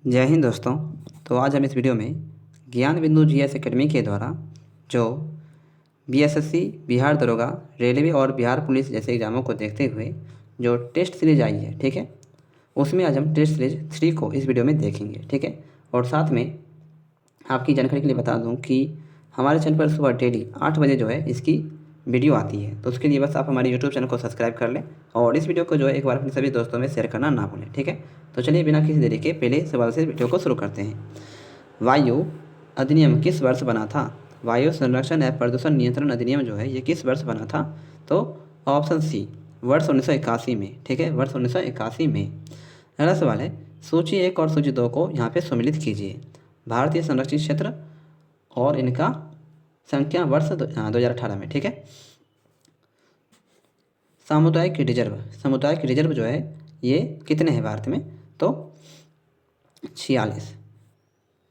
जय हिंद दोस्तों। तो आज हम इस वीडियो में ज्ञान बिंदु जीएस एकेडमी के द्वारा जो बीएसएससी, बिहार दरोगा, रेलवे और बिहार पुलिस जैसे एग्ज़ामों को देखते हुए जो टेस्ट सीरीज आई है, ठीक है, उसमें आज हम टेस्ट सीरीज 3 को इस वीडियो में देखेंगे, ठीक है। और साथ में आपकी जानकारी के लिए बता दूं कि हमारे चैनल पर सुबह डेली 8 बजे जो है इसकी वीडियो आती है। तो उसके लिए बस आप हमारे यूट्यूब चैनल को सब्सक्राइब कर लें और इस वीडियो को जो है एक बार अपने सभी दोस्तों में शेयर करना ना भूलें, ठीक है। तो चलिए बिना किसी देरी के पहले सवाल से वीडियो को शुरू करते हैं। वायु अधिनियम किस वर्ष बना था? वायु संरक्षण एवं प्रदूषण नियंत्रण अधिनियम जो है ये किस वर्ष बना था? तो ऑप्शन सी, वर्ष 1981 में, ठीक है, वर्ष 1981 में। अगला सवाल है, सूची 1 और सूची 2 को यहाँ पे सम्मिलित कीजिए। भारतीय संरक्षित क्षेत्र और इनका संख्या वर्ष 2018 में, ठीक है। सामुदायिक रिजर्व जो है ये कितने हैं भारत में? तो 46।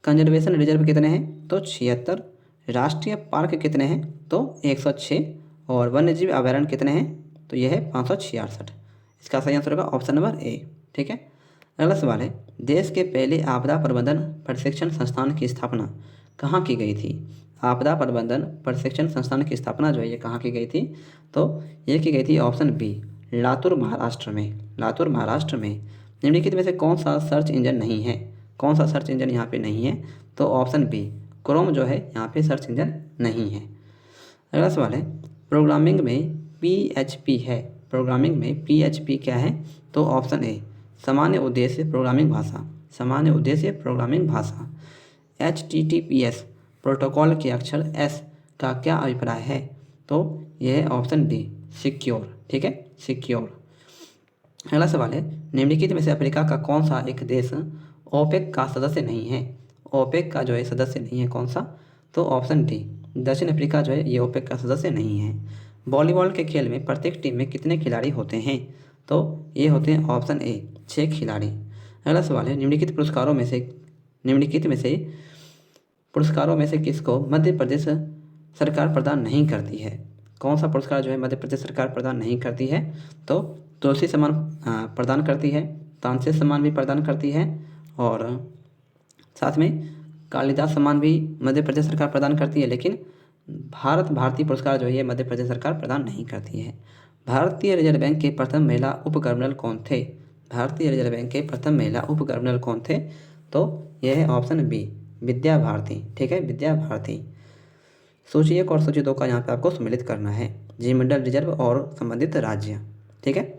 कंजर्वेशन रिजर्व कितने हैं? तो 76। राष्ट्रीय पार्क कितने हैं? तो 106। और वन्यजीव अभयारण्य कितने हैं? तो यह है 566। इसका सही आंसर होगा ऑप्शन नंबर ए, ठीक है। अगला सवाल है, देश के पहले आपदा प्रबंधन प्रशिक्षण संस्थान की स्थापना कहाँ की गई थी? आपदा प्रबंधन प्रशिक्षण संस्थान की स्थापना जो है ये कहाँ की गई थी? तो ये की गई थी ऑप्शन बी, लातूर महाराष्ट्र में। लातूर महाराष्ट्र में। निम्नलिखित में से कौन सा सर्च इंजन नहीं है? कौन सा सर्च इंजन यहाँ पे नहीं है? तो ऑप्शन बी, क्रोम जो है यहाँ पे सर्च इंजन नहीं है। अगला सवाल है, प्रोग्रामिंग में पीएचपी है, प्रोग्रामिंग में पीएचपी क्या है? तो ऑप्शन ए, सामान्य उद्देश्य प्रोग्रामिंग भाषा, सामान्य उद्देश्य प्रोग्रामिंग भाषा। एचटीटीपीएस प्रोटोकॉल के अक्षर एस का क्या अभिप्राय है? तो यह है ऑप्शन डी, सिक्योर, ठीक है, सिक्योर। अगला सवाल है, निम्नलिखित में से अफ्रीका का कौन सा एक देश ओपेक का सदस्य नहीं है? ओपेक का जो है सदस्य नहीं है कौन सा? तो ऑप्शन डी, दक्षिण अफ्रीका जो है ये ओपेक का सदस्य नहीं है। वॉलीबॉल के खेल में प्रत्येक टीम में कितने खिलाड़ी होते हैं? तो ये होते हैं ऑप्शन ए, 6 खिलाड़ी। अगला सवाल है, निम्नलिखित पुरस्कारों में से किसको मध्य प्रदेश सरकार प्रदान नहीं करती है? कौन सा पुरस्कार जो है मध्य प्रदेश सरकार प्रदान नहीं करती है? तो तुलसी सम्मान प्रदान करती है, तानसेन सम्मान भी प्रदान करती है और साथ में कालिदास सम्मान भी मध्य प्रदेश सरकार प्रदान करती है, लेकिन भारतीय पुरस्कार जो है ये मध्य प्रदेश सरकार प्रदान नहीं करती है। भारतीय रिजर्व बैंक के प्रथम महिला उप गवर्नर कौन थे? भारतीय रिजर्व बैंक के प्रथम महिला उप गवर्नर कौन थे? तो यह है ऑप्शन बी, विद्या भारती, ठीक है, विद्या भारती। सूची 1 और सूची 2 का यहाँ पे आपको सम्मिलित करना है, जीवमंडल रिजर्व और संबंधित राज्य, ठीक है।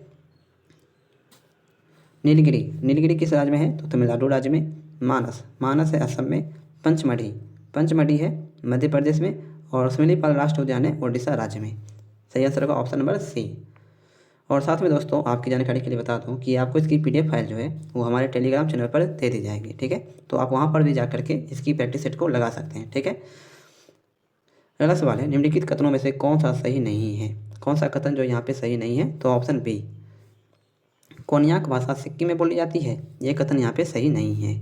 नीलगिरी किस राज्य में है? तो तमिलनाडु राज्य में। मानस है असम में। पंचमढ़ी है मध्य प्रदेश में और शिमलीपाल राष्ट्रीय उद्यान है ओडिशा राज्य में। सही आंसर होगा ऑप्शन नंबर सी। और साथ में दोस्तों आपकी जानकारी के लिए बता दूं कि आपको इसकी पीडीएफ फाइल जो है वो हमारे टेलीग्राम चैनल पर दे दी जाएगी, ठीक है। तो आप वहाँ पर भी जा करके इसकी प्रैक्टिस सेट को लगा सकते हैं, ठीक है। अगला सवाल है, निम्नलिखित कथनों में से कौन सा सही नहीं है? कौन सा कथन जो यहाँ पे सही नहीं है? तो ऑप्शन बी, कोन्याक भाषा सिक्किम में बोली जाती है, ये कथन यहाँ पे सही नहीं है।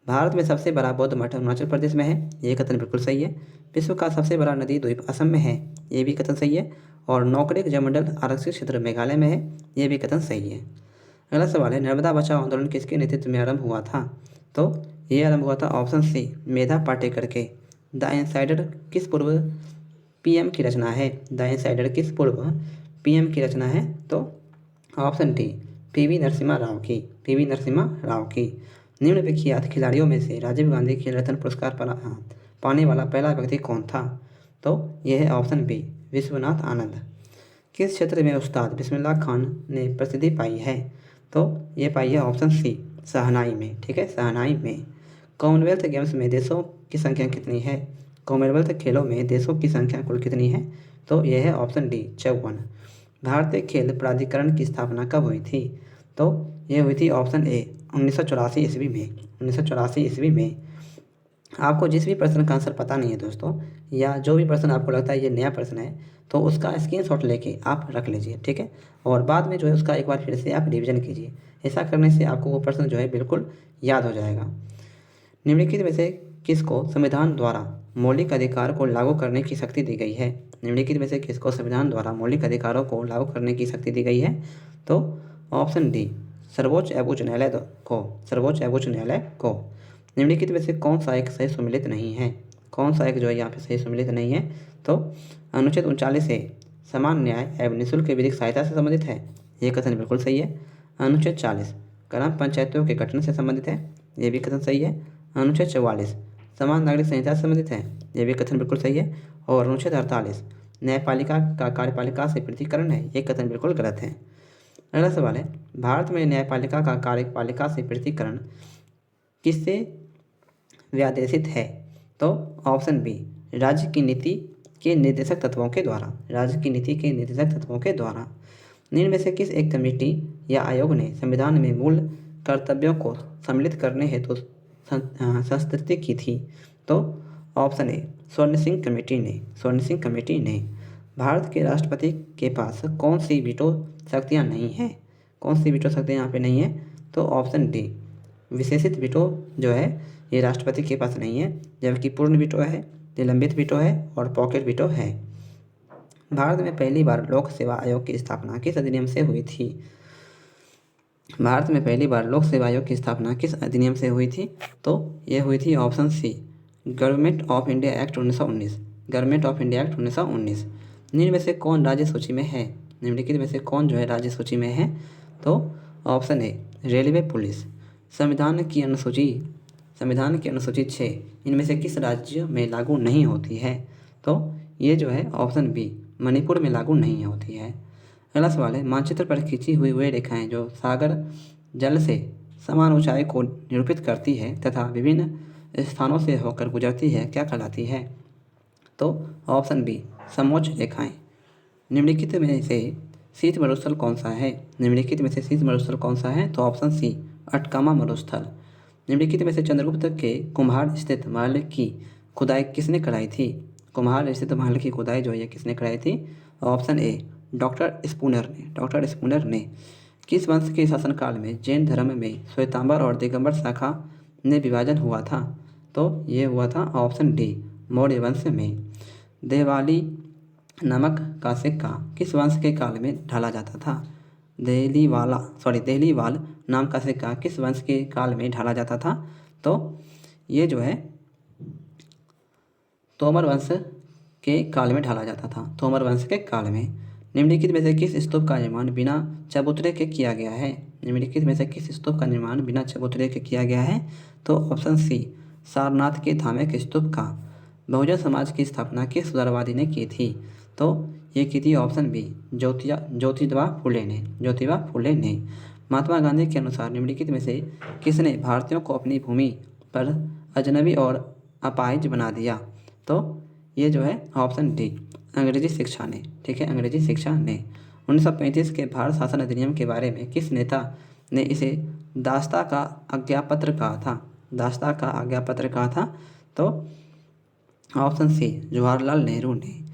भारत में सबसे बड़ा बौद्ध मठ अरुणाचल प्रदेश में है, ये कथन बिल्कुल सही है। विश्व का सबसे बड़ा नदी द्वीप असम में है, ये भी कथन सही है। और नौकरेक जलमंडल आरक्षित क्षेत्र मेघालय में है, ये भी कथन सही है। अगला सवाल है, नर्मदा बचाओ आंदोलन किसके नेतृत्व में आरंभ हुआ था? तो ये आरंभ हुआ था ऑप्शन सी, मेधा पाटेकर के। द इनसाइडर किस पूर्व पीएम की रचना है? द इनसाइडर किस पूर्व पीएम की रचना है? तो option D, PV Narasimha Rao की। निम्न विख्यात खिलाड़ियों में से राजीव गांधी खेल रत्न पुरस्कार पाने वाला पहला व्यक्ति कौन था? तो यह है ऑप्शन बी, विश्वनाथ आनंद। किस क्षेत्र में उस्ताद बिस्मिल्लाह खान ने प्रसिद्धि पाई है? तो ये पाई है ऑप्शन सी, शहनाई में, ठीक है, शहनाई में। कॉमनवेल्थ गेम्स में देशों की संख्या कितनी है? कॉमनवेल्थ खेलों में देशों की संख्या कुल कितनी है? तो यह है ऑप्शन डी, 54। भारतीय खेल प्राधिकरण की स्थापना कब हुई थी? तो यह हुई थी ऑप्शन ए, 1984 ईस्वी में। 1984 ईस्वी में। आपको जिस भी प्रश्न का आंसर पता नहीं है दोस्तों, या जो भी प्रश्न आपको लगता है ये नया प्रश्न है, तो उसका स्क्रीनशॉट लेके आप रख लीजिए, ठीक है। और बाद में जो है उसका एक बार फिर से आप रिवीजन कीजिए। ऐसा करने से आपको वो प्रश्न जो है बिल्कुल याद हो जाएगा। निम्नलिखित में से किसको संविधान द्वारा मौलिक अधिकार को लागू करने की शक्ति दी गई है? निम्नलिखित में से किसको संविधान द्वारा मौलिक अधिकारों को लागू करने की शक्ति दी गई है? तो ऑप्शन डी, सर्वोच्च एवं उच्च न्यायालय को। निम्नलिखित में से कौन सा एक सही सम्मिलित नहीं है? कौन सा एक जो है यहाँ पे सही सम्मिलित नहीं है? तो अनुच्छेद 39 से समान न्याय एवं निःशुल्क विधिक सहायता से संबंधित है, ये कथन बिल्कुल सही है। अनुच्छेद 40 ग्राम पंचायतों के गठन से संबंधित है, ये भी कथन सही है। अनुच्छेद 44 समान नागरिक संहिता से संबंधित है, ये भी कथन बिल्कुल सही है। और अनुच्छेद 48 न्यायपालिका का कार्यपालिका से पृथकीकरण है, ये कथन बिल्कुल गलत है। अगला सवाल है, भारत में न्यायपालिका का कार्यपालिका से पृथकीकरण किससे व्यादेशित है? तो ऑप्शन बी, राज्य की नीति के निर्देशक तत्वों के द्वारा। राज्य की नीति के निर्देशक तत्वों के द्वारा। निम्न में से किस एक कमेटी या आयोग ने संविधान में मूल कर्तव्यों को सम्मिलित करने हेतु संस्तृति की थी? तो ऑप्शन ए, स्वर्ण सिंह कमेटी ने। भारत के राष्ट्रपति के पास कौन सी वीटो शक्तियाँ नहीं हैं? कौन सी वीटो शक्तियाँ यहाँ पे नहीं है? तो ऑप्शन डी, विशेषित वीटो जो है ये राष्ट्रपति के पास नहीं है, जबकि पूर्ण वीटो है, निलंबित वीटो है और पॉकेट वीटो है। भारत में पहली बार लोक सेवा आयोग की स्थापना किस अधिनियम से हुई थी? भारत में पहली बार लोक सेवा आयोग की स्थापना किस अधिनियम से हुई थी? तो ये हुई थी option C, government of India act 1919। Government of India act 1919। निम्न में से कौन राज्य सूची में है? निम्नलिखित में से कौन जो है राज्य सूची में है? तो ऑप्शन ए, रेलवे पुलिस। संविधान की अनुसूची 6 इनमें से किस राज्य में लागू नहीं होती है? तो ये जो है ऑप्शन बी, मणिपुर में लागू नहीं होती है। अगला सवाल है, मानचित्र पर खींची हुई वे रेखाएं जो सागर जल से समान ऊंचाई को निरूपित करती है तथा विभिन्न स्थानों से होकर गुजरती है, क्या कहलाती है? तो ऑप्शन बी, समोच्च रेखाएं। निम्नलिखित में से शीत मरुस्थल कौन सा है? निम्नलिखित में से शीत मरुस्थल कौन सा है? तो ऑप्शन सी, अटकामा मरुस्थल। निम्नलिखित में से चंद्रगुप्त के कुम्हार स्थित महल की खुदाई किसने कराई थी? कुम्हार स्थित महल की खुदाई जो है किसने कराई थी? ऑप्शन ए, डॉक्टर स्पूनर ने। किस वंश के शासनकाल में जैन धर्म में श्वेतांबर और दिगंबर शाखा में विभाजन हुआ था? तो ये हुआ था ऑप्शन डी, मौर्य वंश में। देवाली नामक का सिक्का किस वंश के काल में ढाला जाता था? देहलीवाल नाम का सिक्का किस वंश के काल में ढाला जाता था? तो ये जो है तोमर वंश के काल में ढाला जाता था, तोमर वंश के काल में। निम्नलिखित में से किस स्तूप का निर्माण बिना चबूतरे के किया गया है? निम्नलिखित में से किस स्तूप का निर्माण बिना चबूतरे के किया गया है? तो ऑप्शन सी, सारनाथ के धामक स्तूप का। बहुजन समाज की स्थापना किस सुधारवादी ने की थी? तो ये की थी ऑप्शन बी, ज्योतिबा फुले ने। महात्मा गांधी के अनुसार निम्नलिखित में से किसने भारतीयों को अपनी भूमि पर अजनबी और अपाहिज बना दिया? तो ये जो है ऑप्शन डी, अंग्रेजी शिक्षा ने। ठीक है, अंग्रेजी शिक्षा ने। 1935 के भारत शासन अधिनियम के बारे में किस नेता ने इसे दास्ता का आज्ञापत्र कहा था? तो ऑप्शन सी, जवाहरलाल नेहरू ने।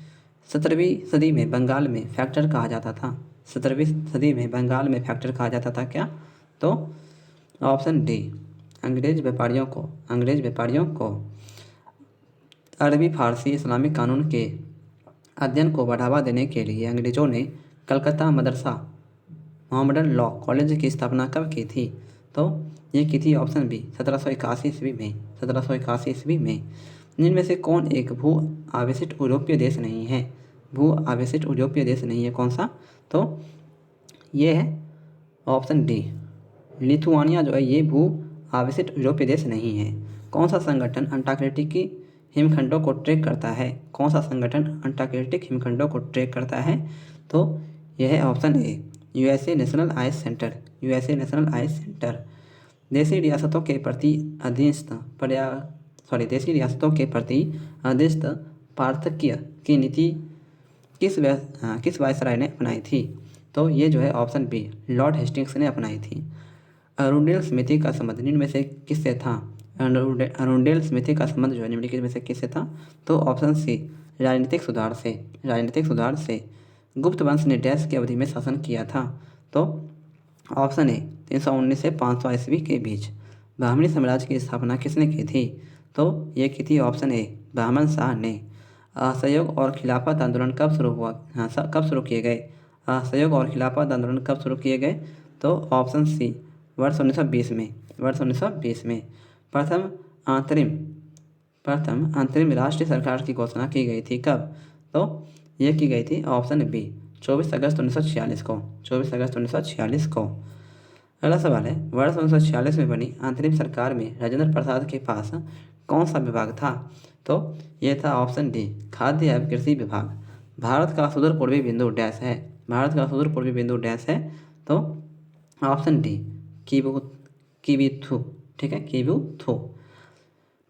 17वीं सदी में बंगाल में फैक्टर कहा जाता था। 17वीं सदी में बंगाल में फैक्टर कहा जाता था क्या? तो ऑप्शन डी, अंग्रेज व्यापारियों को अरबी फारसी इस्लामिक कानून के अध्ययन को बढ़ावा देने के लिए अंग्रेजों ने Calcutta Madrasa Mohammedan law college की स्थापना कब की थी? तो ये की थी ऑप्शन बी, 1781 ईस्वी में। जिनमें से कौन एक भू आवेशित यूरोपीय देश नहीं है? कौन सा? तो ये है ऑप्शन डी, लिथुआनिया जो है ये भू आवेशित यूरोपीय देश नहीं है। कौन सा संगठन अंटार्कटिक हिमखंडों को ट्रैक करता है? तो यह है option A, USA national ice centre. देशी रियासतों के प्रति अधिस्थ पार्थक्य की नीति किस वायसराय ने अपनाई थी? तो ये जो है ऑप्शन बी, लॉर्ड हेस्टिंग्स ने अपनाई थी। अरुंडेल समिति का संबंध निम्न में से किससे था? अरुंडेल समिति का संबंध जो है निम्नलिखित में से किससे था? तो ऑप्शन सी, राजनीतिक सुधार से। गुप्त वंश ने डैश की अवधि में शासन किया था? तो ऑप्शन ए, 319 से 500 ईस्वी के बीच। ब्राह्मणी साम्राज्य की स्थापना किसने की थी? तो ये की थी ऑप्शन ए, बहमन शाह ने। असहयोग और खिलाफत आंदोलन कब शुरू किए गए? तो ऑप्शन सी, वर्ष 1920 में, वर्ष 1920 में प्रथम अंतरिम राष्ट्रीय सरकार की घोषणा की गई थी। कब? तो ये की गई थी ऑप्शन बी 24 अगस्त 1946 को, 24 अगस्त 1946 को। अगला सवाल है, वर्ष 1946 में बनी अंतरिम सरकार में राजेंद्र प्रसाद के पास कौन सा विभाग था? तो ये था ऑप्शन डी खाद्य एवं कृषि विभाग। भारत का सुदूर पूर्वी बिंदु डैश है, भारत का सुदूर पूर्वी बिंदु डैश है, तो ऑप्शन डी किबुथु, ठीक है, किबुथु।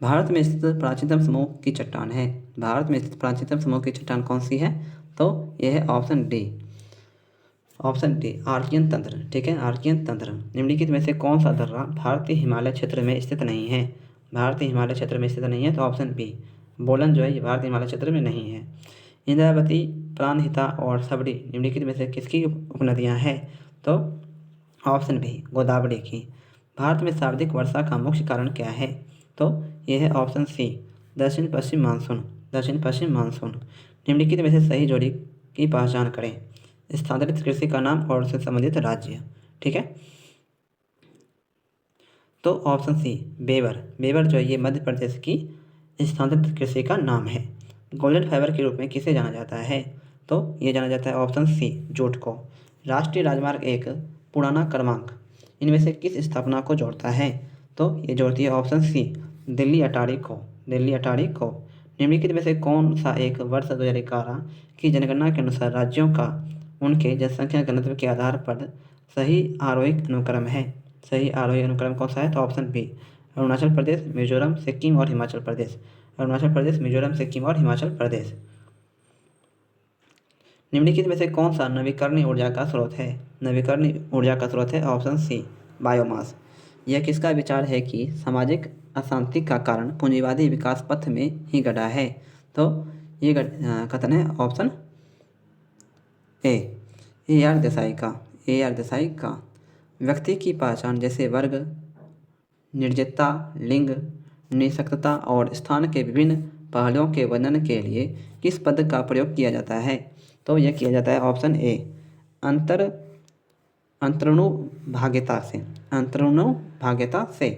भारत में स्थित प्राचीनतम समूह की चट्टान है, भारत में स्थित प्राचीनतम समूह की चट्टान कौन सी है? तो यह है ऑप्शन डी आर्कियन तंत्र, ठीक है, आर्कियन तंत्र। निम्नलिखित में से कौन सा दर्रा भारतीय हिमालय क्षेत्र में स्थित नहीं है? भारतीय हिमालय क्षेत्र में स्थित नहीं है, तो ऑप्शन बी बोलन जो है ये भारतीय हिमालय क्षेत्र में नहीं है। इंद्रावती, प्राणहिता और सबरी निम्नलिखित में से किसकी उपनदियाँ हैं? तो ऑप्शन बी गोदावरी की। भारत में सर्वाधिक वर्षा का मुख्य कारण क्या है? तो यह है ऑप्शन सी दक्षिण पश्चिम मानसून, दक्षिण पश्चिम मानसून। निम्नलिखित में से सही जोड़ी की पहचान करें। स्थानांतरित कृषि का नाम और उससे संबंधित राज्य, ठीक है, तो ऑप्शन सी बेवर जो है ये मध्य प्रदेश की स्थानांतरित कृषि का नाम है। गोल्डन फाइबर के रूप में किसे जाना जाता है? तो ये जाना जाता है ऑप्शन सी जूट को। राष्ट्रीय राजमार्ग एक पुराना क्रमांक इनमें से किस स्थापना को जोड़ता है? तो ये जोड़ती है ऑप्शन सी दिल्ली अटारी को, दिल्ली अटारी को। निम्नलिखित में से कौन सा एक वर्ष 2011 की जनगणना के अनुसार राज्यों का उनके जनसंख्या घनत्व के आधार पर सही आरोही अनुक्रम है? सही आरोही अनुक्रम कौन सा है? तो ऑप्शन बी अरुणाचल प्रदेश, मिजोरम, सिक्किम और हिमाचल प्रदेश। अरुणाचल प्रदेश, मिजोरम, सिक्किम और हिमाचल प्रदेश। निम्नलिखित में से कौन सा नवीकरणीय ऊर्जा का स्रोत है? नवीकरणीय ऊर्जा का स्रोत है ऑप्शन सी बायोमास। यह किसका विचार है कि सामाजिक अशांति का कारण पूंजीवादी विकास पथ में ही गढ़ा है? तो ये कथन है ऑप्शन ए आर देसाई का। व्यक्ति की पहचान जैसे वर्ग, निर्जनता, लिंग, निःशक्तता और स्थान के विभिन्न पहलुओं के वर्णन के लिए किस पद का प्रयोग किया जाता है? तो यह किया जाता है ऑप्शन ए अंतरणुभाग्यता से।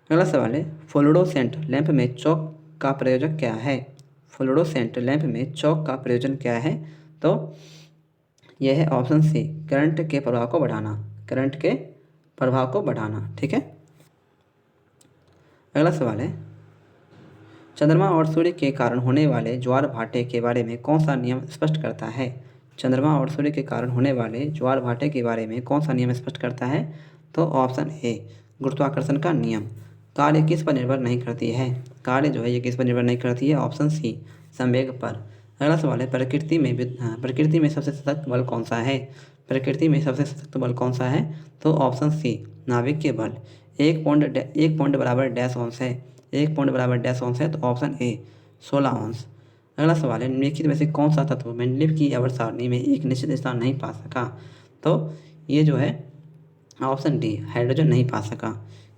अगला सवाल है, फ्लोरोसेंट लैंप में चौक का प्रयोजन क्या है? फ्लोरोसेंट लैंप में चौक का प्रयोजन क्या है? तो यह है ऑप्शन सी करंट के प्रभाव को बढ़ाना, करंट के प्रभाव को बढ़ाना, ठीक है। अगला सवाल है, चंद्रमा और सूर्य के कारण होने वाले ज्वार भाटे के बारे में कौन सा नियम स्पष्ट करता है? चंद्रमा और सूर्य के कारण होने वाले ज्वार भाटे के बारे में कौन सा नियम स्पष्ट करता है? तो ऑप्शन ए गुरुत्वाकर्षण का नियम। कार्य किस पर निर्भर नहीं करती है? कार्य जो है ये किस पर निर्भर नहीं करती है? ऑप्शन सी संवेग पर। अगला सवाल है, प्रकृति में सबसे सशक्त बल कौन सा है? प्रकृति में सबसे सशक्त बल कौन सा है? तो ऑप्शन सी नाभिकीय बल। एक पौंड बराबर डैश अंश है, एक पौंड बराबर डैश अंश है, तो ऑप्शन ए 16 अंश। अगला सवाल है, निम्नलिखित में से कौन सा तत्व मेंडलीव की आवर्त सारणी में एक निश्चित स्थान नहीं पा सका? तो ये जो है ऑप्शन डी हाइड्रोजन नहीं पा सका।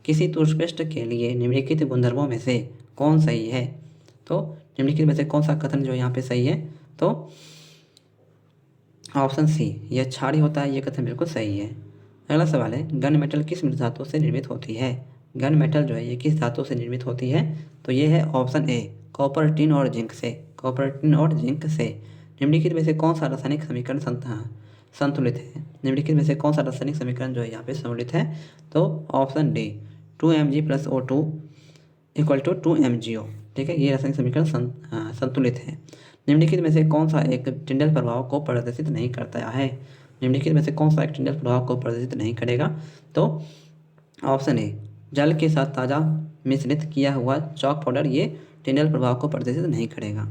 किसी टूथपेस्ट के लिए निम्नलिखित गुणधर्मों में से कौन सही है? तो निम्नलिखित में से कौन सा कथन जो यहाँ पे सही है? तो ऑप्शन सी यह क्षारीय होता है, ये कथन बिल्कुल सही है। अगला सवाल है, गन मेटल किस मृत धातु से निर्मित होती है? गन मेटल जो है ये किस धातु से निर्मित होती है? तो ये है ऑप्शन ए कॉपर, टिन और जिंक से, कॉपर, टिन और जिंक से। निम्नलिखित में से कौन सा रासायनिक समीकरण संतुलित है? निम्नलिखित में से कौन सा रासायनिक समीकरण जो है यहाँ पे संतुलित है? तो option D 2Mg + O2 = 2MgO, ठीक है, ये रासायनिक समीकरण संतुलित है। निम्नलिखित में से कौन सा एक टिंडल प्रभाव को प्रदर्शित नहीं करता है? निम्नलिखित में से कौन सा एक टिंडल प्रभाव को प्रदर्शित नहीं करेगा? तो ऑप्शन ए जल के साथ ताज़ा मिश्रित किया हुआ चॉक पाउडर ये टिंडल प्रभाव को प्रदर्शित नहीं करेगा,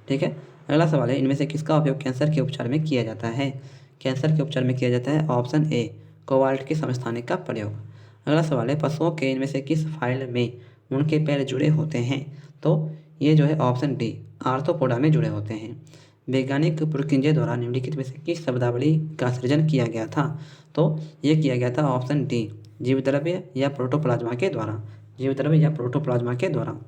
ठीक है। अगला सवाल है, इनमें से किसका उपयोग कैंसर के उपचार में किया जाता है? कैंसर के उपचार में किया जाता है ऑप्शन ए कोबाल्ट के समस्थानिक का प्रयोग। अगला सवाल है, पशुओं के इनमें से किस फाइल में उनके पैर जुड़े होते हैं? तो ये जो है ऑप्शन डी आर्थ्रोपोडा में जुड़े होते हैं। वैज्ञानिक पुरकिंजे द्वारा निम्नलिखित में से किस शब्दावली का सृजन किया गया था? तो ये किया गया था ऑप्शन डी जीवद्रव्य या प्रोटोप्लाज्मा के द्वारा, जीवद्रव्य या प्रोटोप्लाज्मा के द्वारा।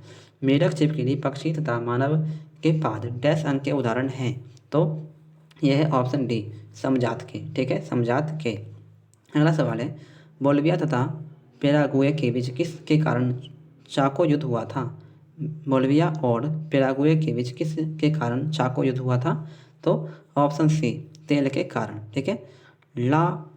मेढक, छिपकली, पक्षी तथा मानव के पाद डैश अंग के उदाहरण हैं? तो यह है ऑप्शन डी समजात के, ठीक है, समजात के। अगला सवाल है, बोल्विया तथा पेरागुए के बीच किसके कारण चाको युद्ध हुआ था? बोल्विया और पेरागुए के बीच किसके कारण चाको युद्ध हुआ था? तो ऑप्शन सी, तेल के कारण। ठीक है। ला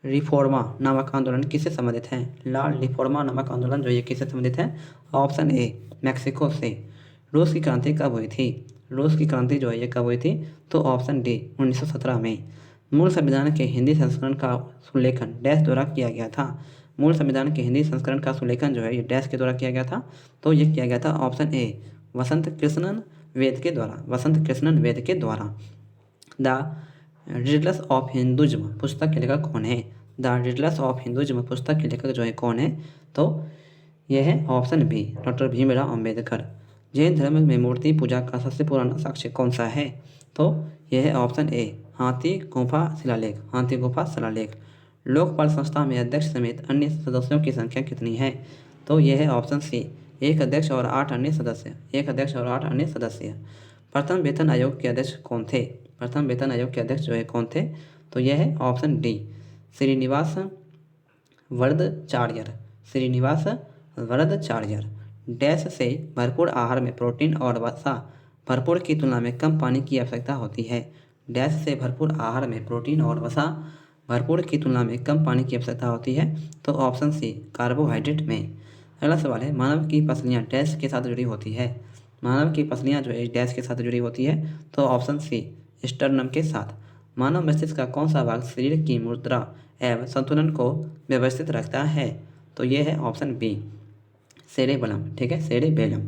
रिफोर्मा नामक आंदोलन किससे संबंधित है? ला रिफोर्मा नामक आंदोलन जो ये किससे संबंधित है? ऑप्शन ए, मैक्सिको से। रूस की क्रांति कब हुई थी? रूस की क्रांति जो है ये कब हुई थी? तो ऑप्शन डी, 1917 में। मूल संविधान के हिंदी संस्करण का सुलेखन डैश द्वारा किया गया था? मूल संविधान के हिंदी संस्करण का सुलेखन जो है ये डैश के द्वारा किया गया था? तो ये किया गया था ऑप्शन ए, वसंत कृष्णन वेद के द्वारा। वसंत कृष्णन वेद के द्वारा। द रिडल्स ऑफ हिंदुज्म पुस्तक के लेखक कौन है? द रिडल्स ऑफ हिंदुज्म पुस्तक के लेखक जो है कौन है? तो यह है option B, doctor Bhimrao Ambedkar. Jain धर्म में मूर्ति पूजा का सबसे पुराना साक्ष्य कौन सा है? तो यह है ऑप्शन ए, हाथी गुफा शिलालेख। हाथी गुफा शिलालेख। लोकपाल संस्था में अध्यक्ष समेत अन्य सदस्यों की संख्या कितनी है? तो यह है ऑप्शन सी, एक अध्यक्ष और 8 अन्य सदस्य। एक अध्यक्ष और 8 अन्य सदस्य। प्रथम वेतन आयोग के अध्यक्ष कौन थे? प्रथम वेतन आयोग के अध्यक्ष जो है कौन थे? तो यह है option D, Srinivasa Varadachariar. Srinivasa Varadachariar. Dash से भरपूर आहार में प्रोटीन और वसा भरपूर की तुलना में कम पानी की आवश्यकता होती है? डैश से भरपूर आहार में प्रोटीन और वसा भरपूर की तुलना में कम पानी की आवश्यकता होती है? तो ऑप्शन सी, कार्बोहाइड्रेट में। अगला सवाल है, मानव की पसलियाँ डैश के साथ जुड़ी होती है? मानव की पसलियाँ जो है डैश के साथ जुड़ी होती है? तो ऑप्शन सी, स्टर्नम के साथ। मानव मस्तिष्क का कौन सा भाग शरीर की मुद्रा एवं संतुलन को व्यवस्थित रखता है? तो ये है ऑप्शन बी, सेरेबलम। ठीक है, सेरेबेलम।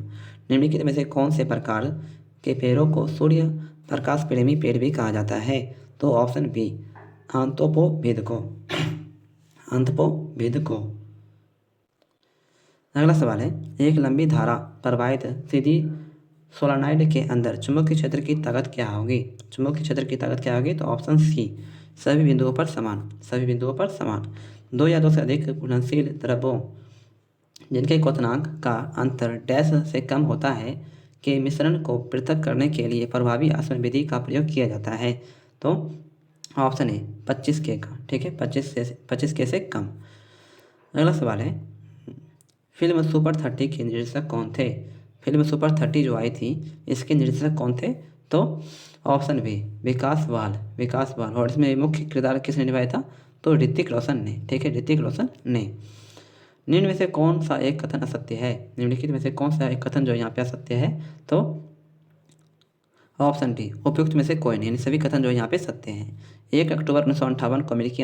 निम्नलिखित में से कौन से प्रकार के पेड़ों को सूर्य प्रकाश प्रेमी पेड़ भी कहा जाता है? तो ऑप्शन बी, आंथोपोविधिको। आंथोपोविधिको। अगला सवाल है, एक लंबी धारा प्रवाहित सीधी सोलेनॉइड के अंदर चुंबकीय क्षेत्र की ताकत क्या होगी? चुंबकीय क्षेत्र की ताकत क्या होगी? तो ऑप्शन सी, सभी बिंदुओं पर समान। सभी बिंदुओं पर समान। दो या दो से अधिक घुलनशील द्रव्यों जिनके क्वथनांक का अंतर डैश से कम होता है के मिश्रण को पृथक करने के लिए प्रभावी आसवन विधि का प्रयोग किया जाता है? तो ऑप्शन ए, 25 के का। ठीक है, 25 के से कम। अगला सवाल है, फिल्म सुपर 30 के निर्देशक कौन थे? फिल्म सुपर 30 जो आई थी इसके निर्देशक कौन थे? तो ऑप्शन बी, विकास वाल। विकास वाल। और इसमें मुख्य किरदार किसने निभाया था? तो ऋतिक रोशन ने। ठीक है, ऋतिक रोशन ने। निम्न में से कौन सा एक कथन असत्य है? निम्नलिखित में से कौन सा एक कथन जो यहाँ पे असत्य है? तो ऑप्शन डी, उपयुक्त में से कोई नहीं। सभी कथन जो यहाँ पे सत्य हैं। 1 अक्टूबर 1958 को अमेरिकी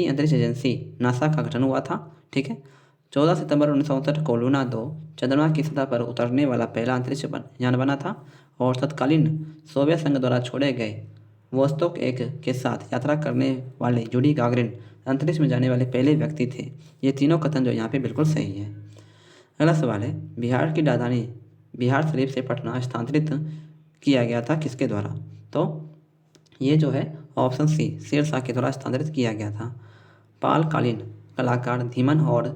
अंतरिक्ष एजेंसी नासा का गठन हुआ था। ठीक है। 14 सितंबर 1969 को लूना 2 चंद्रमा की सतह पर उतरने वाला पहला अंतरिक्ष यान बना था और तत्कालीन सोवियत संघ द्वारा छोड़े गए वोस्तोक 1 के साथ यात्रा करने वाले यूरी गागरिन अंतरिक्ष में जाने वाले पहले व्यक्ति थे। ये तीनों कथन जो यहाँ पे बिल्कुल सही है। अगला सवाल है, बिहार की राजधानी बिहार शरीफ से पटना स्थानांतरित किया गया था किसके द्वारा? तो ये जो है ऑप्शन सी, शेरशाह के द्वारा स्थानांतरित किया गया था। पालकालीन कलाकार धीमन और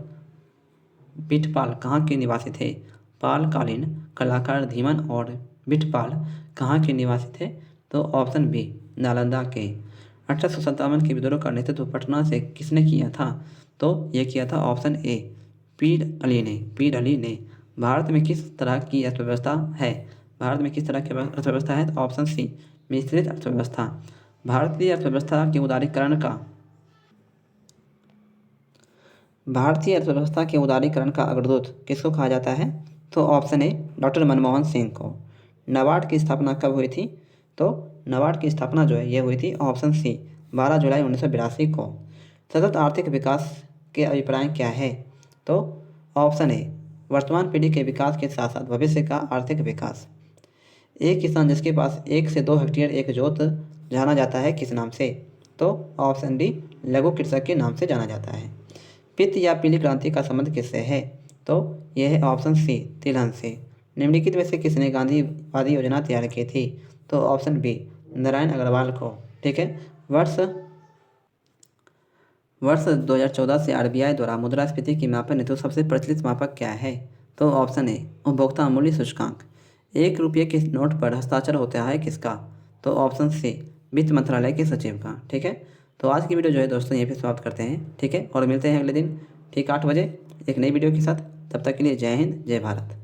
बिठपाल कहाँ के निवासी थे? पालकालीन कलाकार धीमन और बिठपाल कहाँ के निवासी थे? तो ऑप्शन बी, नालंदा के। 1857 के विद्रोह का नेतृत्व पटना से किसने किया था? तो ये किया था ऑप्शन ए, पीर अली ने। पीर अली ने। भारत में किस तरह की अर्थव्यवस्था है? भारत में किस तरह की अर्थव्यवस्था है? तो ऑप्शन सी, मिश्रित अर्थव्यवस्था। भारतीय अर्थव्यवस्था के उदारीकरण का अग्रदूत किसको कहा जाता है? तो option A, doctor Manmohan Singh को। नाबार्ड की स्थापना कब हुई थी? तो नाबार्ड की स्थापना जो है ये हुई थी ऑप्शन सी, 12 जुलाई 1982 को। सतत आर्थिक विकास के अभिप्राय क्या है? तो ऑप्शन ए, वर्तमान पीढ़ी के विकास के साथ साथ भविष्य का आर्थिक विकास। एक किसान जिसके पास 1 से 2 हेक्टेयर एक जोत जाना जाता है किस नाम से? तो ऑप्शन डी, लघु कृषक के नाम से जाना जाता है। पित्त या पीली क्रांति का संबंध किससे है? तो यह है ऑप्शन सी, तिलहन से। निम्नलिखित में से किसने गांधीवादी योजना तैयार की थी? तो ऑप्शन बी, नारायण अग्रवाल को। ठीक है। वर्ष 2014 से आरबीआई द्वारा मुद्रास्फीति की मापन हेतु सबसे प्रचलित मापक क्या है? तो ऑप्शन ए, उपभोक्ता मूल्य सूचकांक। 1 रुपये के नोट पर हस्ताक्षर होता है किसका? तो ऑप्शन सी, वित्त मंत्रालय के सचिव का। ठीक है। तो आज की वीडियो जो है दोस्तों यहीं पे समाप्त करते हैं, ठीक है। और मिलते हैं अगले दिन ठीक 8 बजे एक नई वीडियो के साथ। तब तक के लिए जय हिंद, जय भारत।